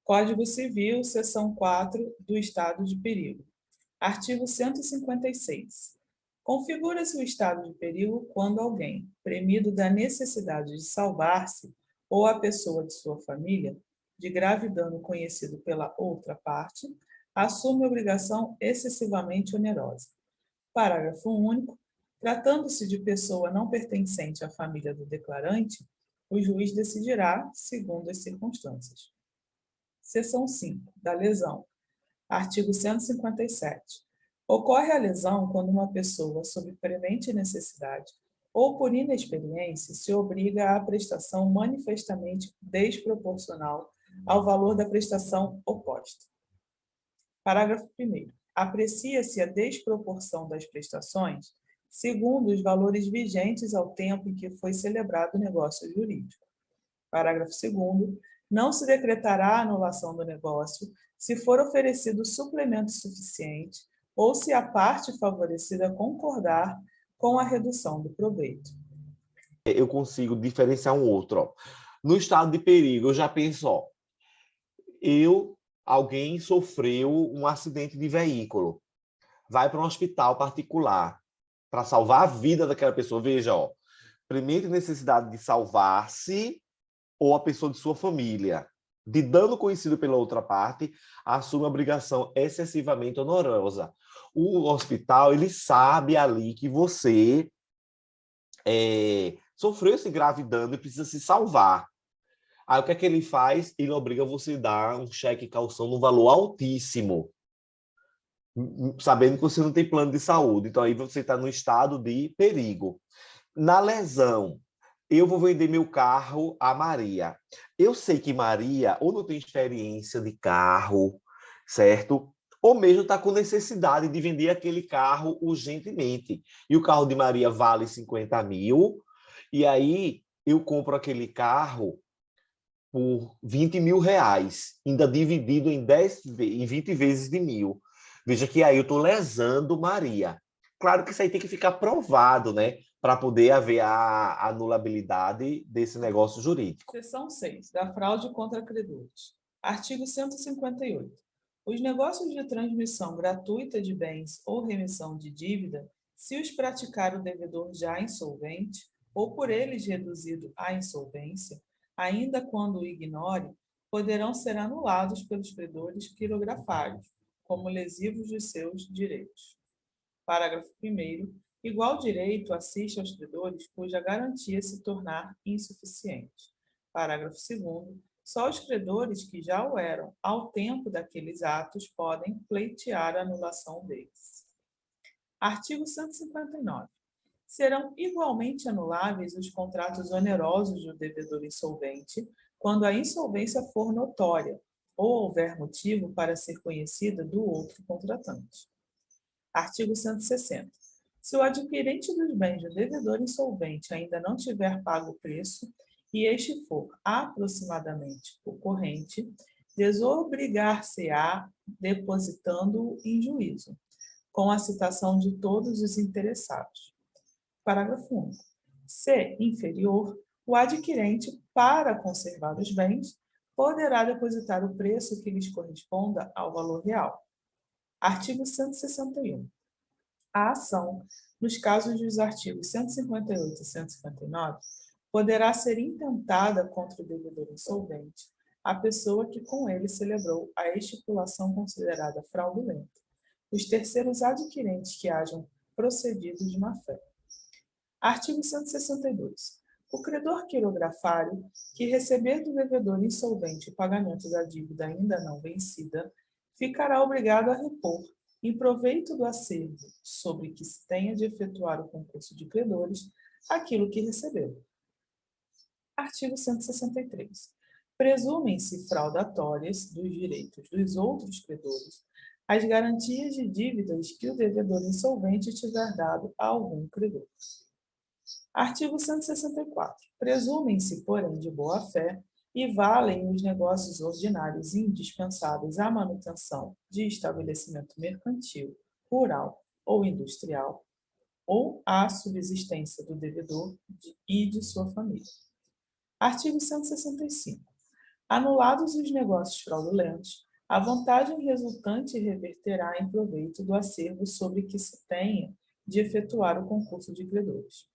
Código Civil, seção 4, do estado de perigo. Artigo 156. Configura-se o estado de perigo quando alguém, premido da necessidade de salvar-se, ou a pessoa de sua família, de grave dano conhecido pela outra parte, assume obrigação excessivamente onerosa. Parágrafo único. Tratando-se de pessoa não pertencente à família do declarante, o juiz decidirá segundo as circunstâncias. Seção 5, da lesão. Artigo 157. Ocorre a lesão quando uma pessoa, sob premente necessidade ou por inexperiência, se obriga à prestação manifestamente desproporcional ao valor da prestação oposta. Parágrafo 1º. Aprecia-se a desproporção das prestações segundo os valores vigentes ao tempo em que foi celebrado o negócio jurídico. Parágrafo 2º. Não se decretará a anulação do negócio se for oferecido suplemento suficiente ou se a parte favorecida concordar com a redução do proveito. Eu consigo diferenciar um outro. Ó. No estado de perigo, eu já penso, ó, alguém sofreu um acidente de veículo, vai para um hospital particular para salvar a vida daquela pessoa. Veja, ó, primeira necessidade de salvar-se ou a pessoa de sua família, de dano conhecido pela outra parte, assume a obrigação excessivamente onerosa. O hospital, ele sabe ali que você sofreu esse grave dano e precisa se salvar. Aí o que é que ele faz? Ele obriga você a dar um cheque caução num valor altíssimo, sabendo que você não tem plano de saúde. Então aí você está no estado de perigo. Na lesão, eu vou vender meu carro a Maria. Eu sei que Maria ou não tem experiência de carro, certo? Ou mesmo está com necessidade de vender aquele carro urgentemente. E o carro de Maria vale 50 mil, e aí eu compro aquele carro por 20 mil reais, ainda dividido em 20 vezes de 1.000. Veja que aí eu estou lesando Maria. Claro que isso aí tem que ficar provado, né? Para poder haver a anulabilidade desse negócio jurídico. Seção 6, da fraude contra credores. Artigo 158. Os negócios de transmissão gratuita de bens ou remissão de dívida, se os praticar o devedor já insolvente, ou por eles reduzido à insolvência, ainda quando o ignore, poderão ser anulados pelos credores quirografários, como lesivos dos seus direitos. Parágrafo 1º. Igual direito assiste aos credores cuja garantia se tornar insuficiente. Parágrafo 2º. Só os credores que já o eram ao tempo daqueles atos podem pleitear a anulação deles. Artigo 159. Serão igualmente anuláveis os contratos onerosos do devedor insolvente quando a insolvência for notória ou houver motivo para ser conhecida do outro contratante. Artigo 160. Se o adquirente dos bens do devedor insolvente ainda não tiver pago o preço e este for aproximadamente o corrente, desobrigar-se-á depositando-o em juízo, com a citação de todos os interessados. Parágrafo único. Se inferior, o adquirente, para conservar os bens, poderá depositar o preço que lhes corresponda ao valor real. Artigo 161. A ação, nos casos dos artigos 158 e 159, poderá ser intentada contra o devedor insolvente, a pessoa que com ele celebrou a estipulação considerada fraudulenta, os terceiros adquirentes que hajam procedido de má-fé. Artigo 162. O credor quirografário, que receber do devedor insolvente o pagamento da dívida ainda não vencida, ficará obrigado a repor, em proveito do acervo sobre que se tenha de efetuar o concurso de credores, aquilo que recebeu. Artigo 163. Presumem-se fraudatórias dos direitos dos outros credores as garantias de dívidas que o devedor insolvente tiver dado a algum credor. Artigo 164. Presumem-se, porém, de boa-fé e valem os negócios ordinários indispensáveis à manutenção de estabelecimento mercantil, rural ou industrial, ou à subsistência do devedor e de sua família. Artigo 165. Anulados os negócios fraudulentos, a vantagem resultante reverterá em proveito do acervo sobre que se tenha de efetuar o concurso de credores.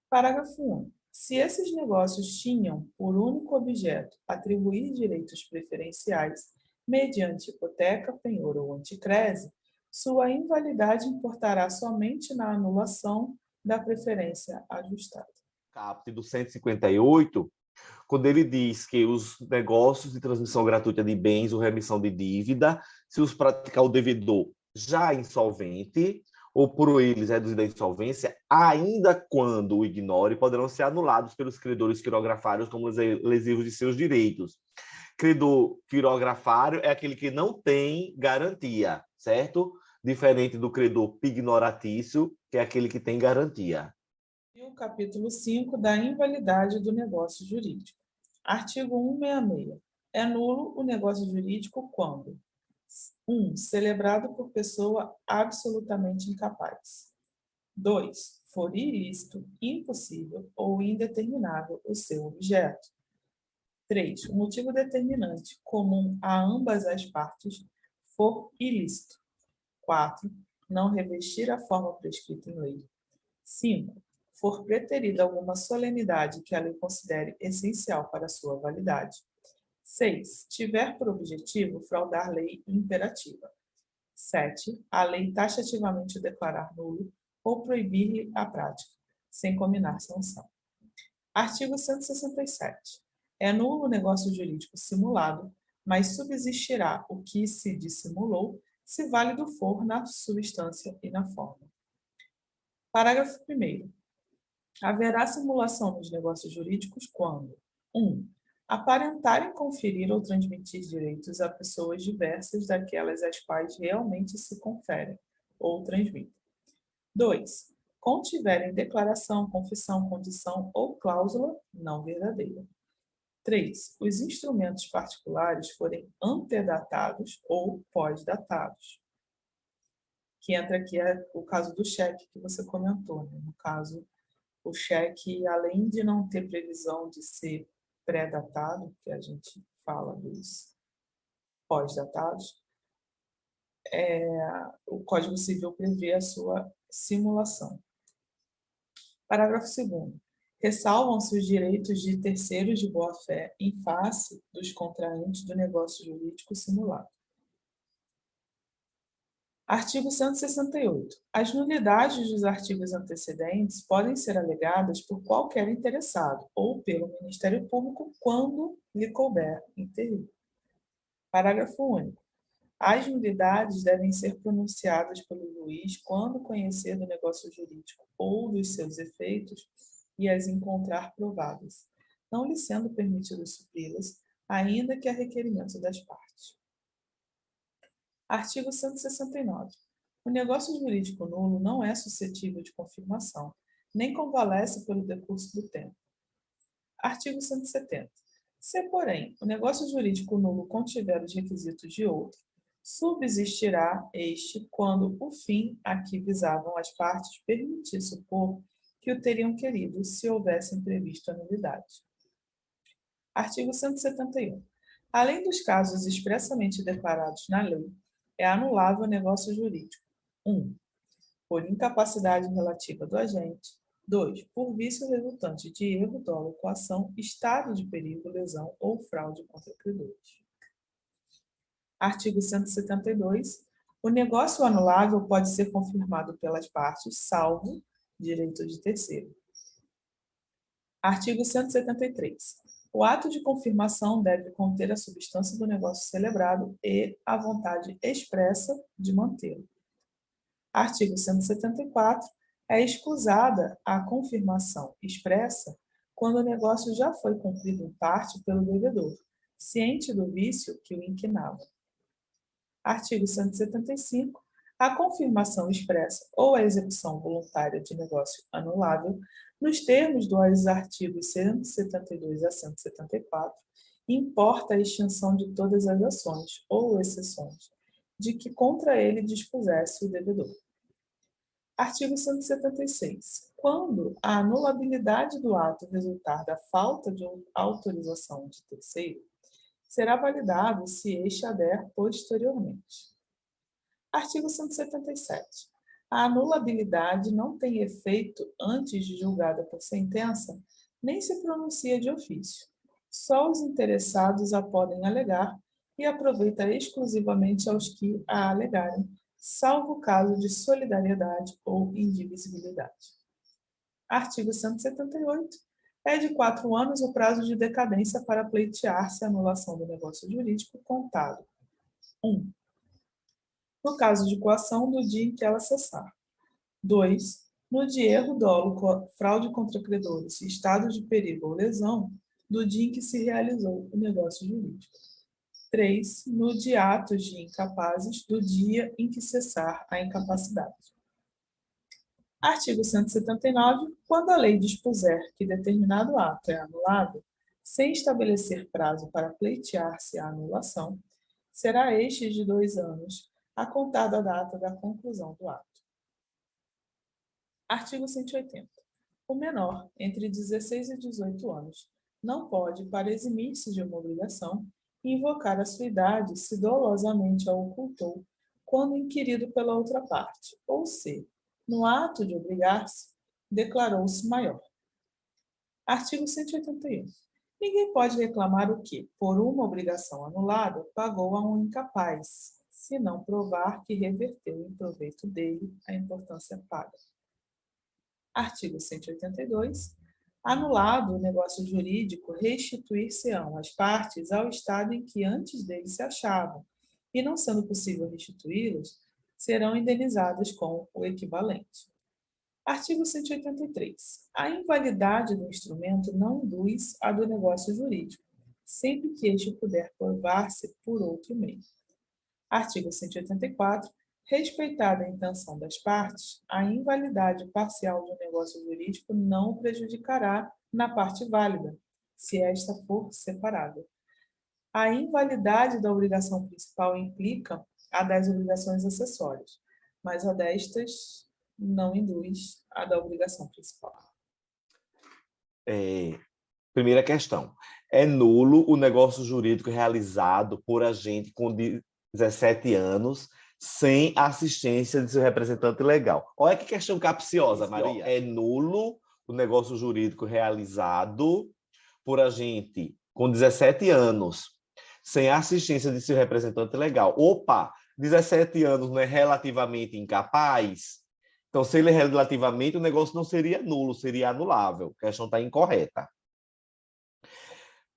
Parágrafo único. Se esses negócios tinham por único objeto atribuir direitos preferenciais mediante hipoteca, penhor ou anticrese, sua invalidade importará somente na anulação da preferência ajustada. Caput do 158, quando ele diz que os negócios de transmissão gratuita de bens ou remissão de dívida, se os praticar o devedor já insolvente, ou por eles reduzida a insolvência, ainda quando o ignore, poderão ser anulados pelos credores quirografários como lesivos de seus direitos. Credor quirografário é aquele que não tem garantia, certo? Diferente do credor pignoratício, que é aquele que tem garantia. E o capítulo 5 da invalidade do negócio jurídico. Artigo 166. É nulo o negócio jurídico quando 1. Celebrado por pessoa absolutamente incapaz. 2. For ilícito, impossível ou indeterminável o seu objeto. 3. O motivo determinante, comum a ambas as partes, for ilícito. 4. Não revestir a forma prescrita em lei. 5. For preterida alguma solenidade que a lei considere essencial para sua validade. 6. Tiver por objetivo fraudar lei imperativa. 7. A lei taxativamente declarar nulo ou proibir-lhe a prática, sem combinar sanção. Artigo 167. É nulo o negócio jurídico simulado, mas subsistirá o que se dissimulou, se válido for na substância e na forma. Parágrafo 1º. Haverá simulação nos negócios jurídicos quando 1. Aparentarem conferir ou transmitir direitos a pessoas diversas daquelas às quais realmente se conferem ou transmitem. 2. Contiverem declaração, confissão, condição ou cláusula não verdadeira. 3. Os instrumentos particulares forem antedatados ou pós-datados. Que entra aqui o caso do cheque que você comentou, né? No caso, o cheque, além de não ter previsão de ser pré-datado, que a gente fala dos pós-datados, o Código Civil prevê a sua simulação. Parágrafo 2º. Ressalvam-se os direitos de terceiros de boa-fé em face dos contraentes do negócio jurídico simulado. Artigo 168. As nulidades dos artigos antecedentes podem ser alegadas por qualquer interessado ou pelo Ministério Público quando lhe couber intervir. Parágrafo único. As nulidades devem ser pronunciadas pelo juiz quando conhecer do negócio jurídico ou dos seus efeitos e as encontrar prováveis, não lhe sendo permitido supri-las, ainda que a requerimento das partes. Artigo 169. O negócio jurídico nulo não é suscetível de confirmação, nem convalesce pelo decurso do tempo. Artigo 170. Se, porém, o negócio jurídico nulo contiver os requisitos de outro, subsistirá este quando o fim a que visavam as partes permitir supor que o teriam querido se houvessem previsto a nulidade. Artigo 171. Além dos casos expressamente declarados na lei, é anulável o negócio jurídico. 1. Por incapacidade relativa do agente. 2. Por vício resultante de erro, dolo, coação, estado de perigo, lesão ou fraude contra credores. Artigo 172. O negócio anulável pode ser confirmado pelas partes, salvo direito de terceiro. Artigo 173. O ato de confirmação deve conter a substância do negócio celebrado e a vontade expressa de mantê-lo. Artigo 174. É escusada a confirmação expressa quando o negócio já foi cumprido em parte pelo devedor, ciente do vício que o inquinava. Artigo 175. A confirmação expressa ou a execução voluntária de negócio anulável, nos termos dos artigos 172 a 174, importa a extinção de todas as ações ou exceções de que contra ele dispusesse o devedor. Artigo 176. Quando a anulabilidade do ato resultar da falta de autorização de terceiro, será validado se este ader posteriormente. Artigo 177. A anulabilidade não tem efeito antes de julgada por sentença, nem se pronuncia de ofício. Só os interessados a podem alegar e aproveita exclusivamente aos que a alegarem, salvo caso de solidariedade ou indivisibilidade. Artigo 178. É de 4 anos o prazo de decadência para pleitear-se a anulação do negócio jurídico contado. 1. No caso de coação, do dia em que ela cessar. 2. No de erro, dolo, fraude contra credores, estado de perigo ou lesão, do dia em que se realizou o negócio jurídico. 3. No de atos de incapazes, do dia em que cessar a incapacidade. Artigo 179. Quando a lei dispuser que determinado ato é anulável, sem estabelecer prazo para pleitear-se a anulação, será este de 2 anos, a contar da data da conclusão do ato. Artigo 180. O menor, entre 16 e 18 anos, não pode, para eximir-se de uma obrigação, invocar a sua idade se dolosamente a ocultou quando inquirido pela outra parte, ou se, no ato de obrigar-se, declarou-se maior. Artigo 181. Ninguém pode reclamar o que, por uma obrigação anulada, pagou a um incapaz, se não provar que reverteu em proveito dele a importância paga. Artigo 182. Anulado o negócio jurídico, restituir-se-ão as partes ao estado em que antes dele se achavam, e não sendo possível restituí-las, serão indenizadas com o equivalente. Artigo 183. A invalidade do instrumento não induz a do negócio jurídico, sempre que este puder provar-se por outro meio. Artigo 184. Respeitada a intenção das partes, a invalidade parcial do negócio jurídico não o prejudicará na parte válida, se esta for separada. A invalidade da obrigação principal implica a das obrigações acessórias, mas a destas não induz a da obrigação principal. Primeira questão. É nulo o negócio jurídico realizado por agente com 17 anos sem assistência de seu representante legal. Olha que questão capciosa, Maria. É nulo o negócio jurídico realizado por agente com 17 anos sem assistência de seu representante legal. Opa, 17 anos não é relativamente incapaz? Então, se ele é relativamente, o negócio não seria nulo, seria anulável. A questão está incorreta.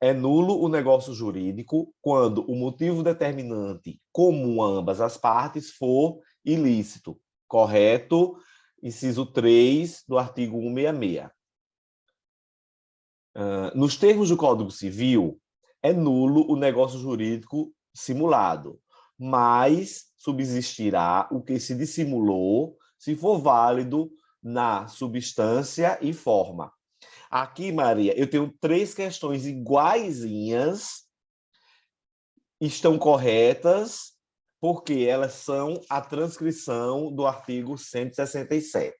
É nulo o negócio jurídico quando o motivo determinante comum a ambas as partes for ilícito. Correto? Inciso 3 do artigo 166. Nos termos do Código Civil, é nulo o negócio jurídico simulado, mas subsistirá o que se dissimulou se for válido na substância e forma. Aqui, Maria, eu tenho 3 questões iguaizinhas, estão corretas, porque elas são a transcrição do artigo 167.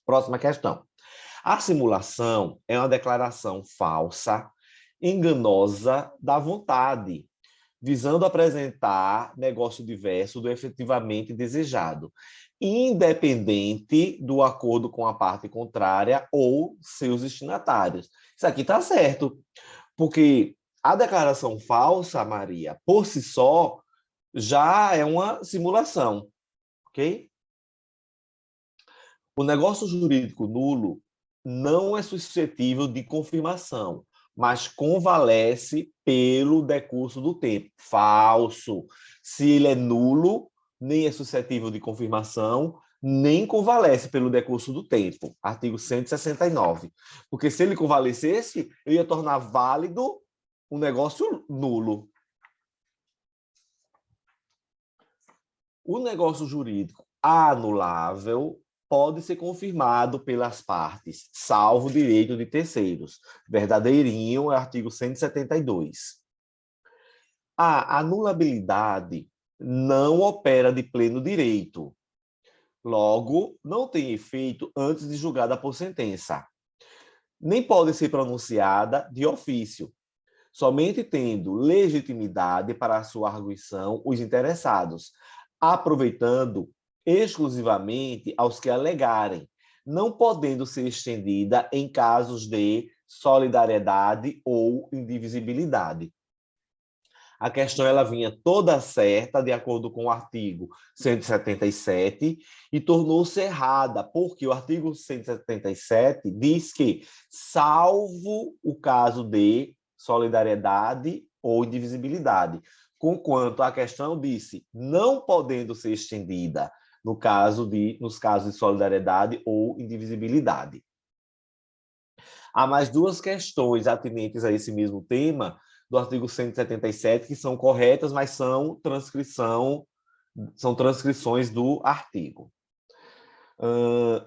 Próxima questão. A simulação é uma declaração falsa, enganosa da vontade, visando apresentar negócio diverso do efetivamente desejado, independente do acordo com a parte contrária ou seus destinatários. Isso aqui está certo, porque a declaração falsa, Maria, por si só, já é uma simulação, ok? O negócio jurídico nulo não é suscetível de confirmação, mas convalesce pelo decurso do tempo. Falso. Se ele é nulo, nem é suscetível de confirmação, nem convalesce pelo decurso do tempo. Artigo 169. Porque se ele convalescesse, eu ia tornar válido um negócio nulo. O negócio jurídico anulável pode ser confirmado pelas partes, salvo direito de terceiros. Verdadeirinho é o artigo 172. A anulabilidade não opera de pleno direito. Logo, não tem efeito antes de julgada por sentença. Nem pode ser pronunciada de ofício. somente tendo legitimidade para a sua arguição os interessados, aproveitando exclusivamente aos que alegarem, não podendo ser estendida em casos de solidariedade ou indivisibilidade. A questão ela vinha toda certa, de acordo com o artigo 177, e tornou-se errada, porque o artigo 177 diz que, salvo o caso de solidariedade ou indivisibilidade, conquanto a questão disse não podendo ser estendida nos casos de solidariedade ou indivisibilidade. Há mais duas questões atinentes a esse mesmo tema do artigo 177 que são corretas, mas são transcrições do artigo.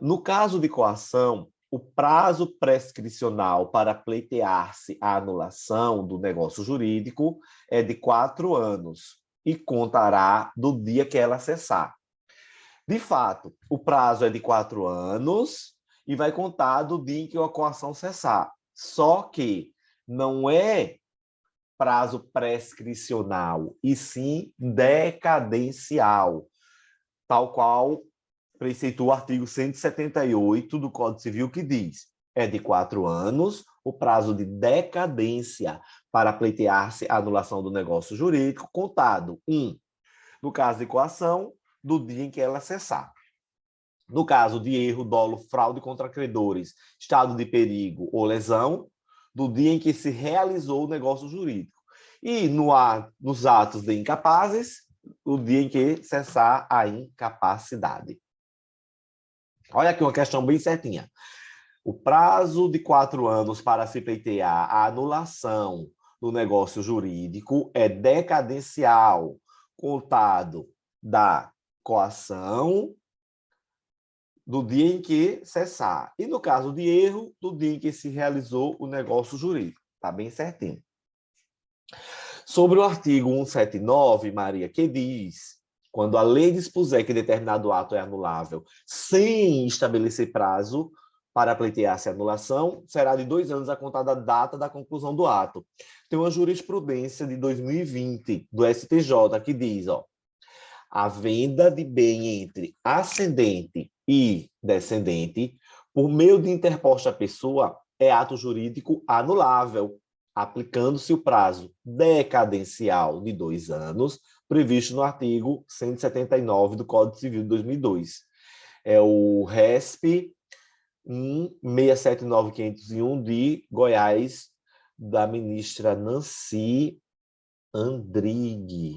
No caso de coação, o prazo prescricional para pleitear-se a anulação do negócio jurídico é de 4 anos e contará do dia que ela cessar. De fato, o prazo é de 4 anos e vai contar do dia em que a coação cessar. Só que não é prazo prescricional, e sim decadencial, tal qual preceitua o artigo 178 do Código Civil, que diz: é de 4 anos o prazo de decadência para pleitear-se a anulação do negócio jurídico, contado, no caso de coação, do dia em que ela cessar. No caso de erro, dolo, fraude contra credores, estado de perigo ou lesão, do dia em que se realizou o negócio jurídico. E nos atos de incapazes, o dia em que cessar a incapacidade. Olha aqui uma questão bem certinha. O prazo de 4 anos para se pleitear a anulação do negócio jurídico é decadencial, contado da coação, do dia em que cessar. E no caso de erro, do dia em que se realizou o negócio jurídico. Está bem certinho. Sobre o artigo 179, Maria, que diz: quando a lei dispuser que determinado ato é anulável sem estabelecer prazo para pleitear-se a anulação, será de 2 anos a contar da data da conclusão do ato. Tem uma jurisprudência de 2020 do STJ que diz: a venda de bem entre ascendente e descendente, por meio de interposta pessoa, é ato jurídico anulável, aplicando-se o prazo decadencial de 2 anos, previsto no artigo 179 do Código Civil de 2002. É o RESP 1679501 de Goiás, da ministra Nancy Andrighi.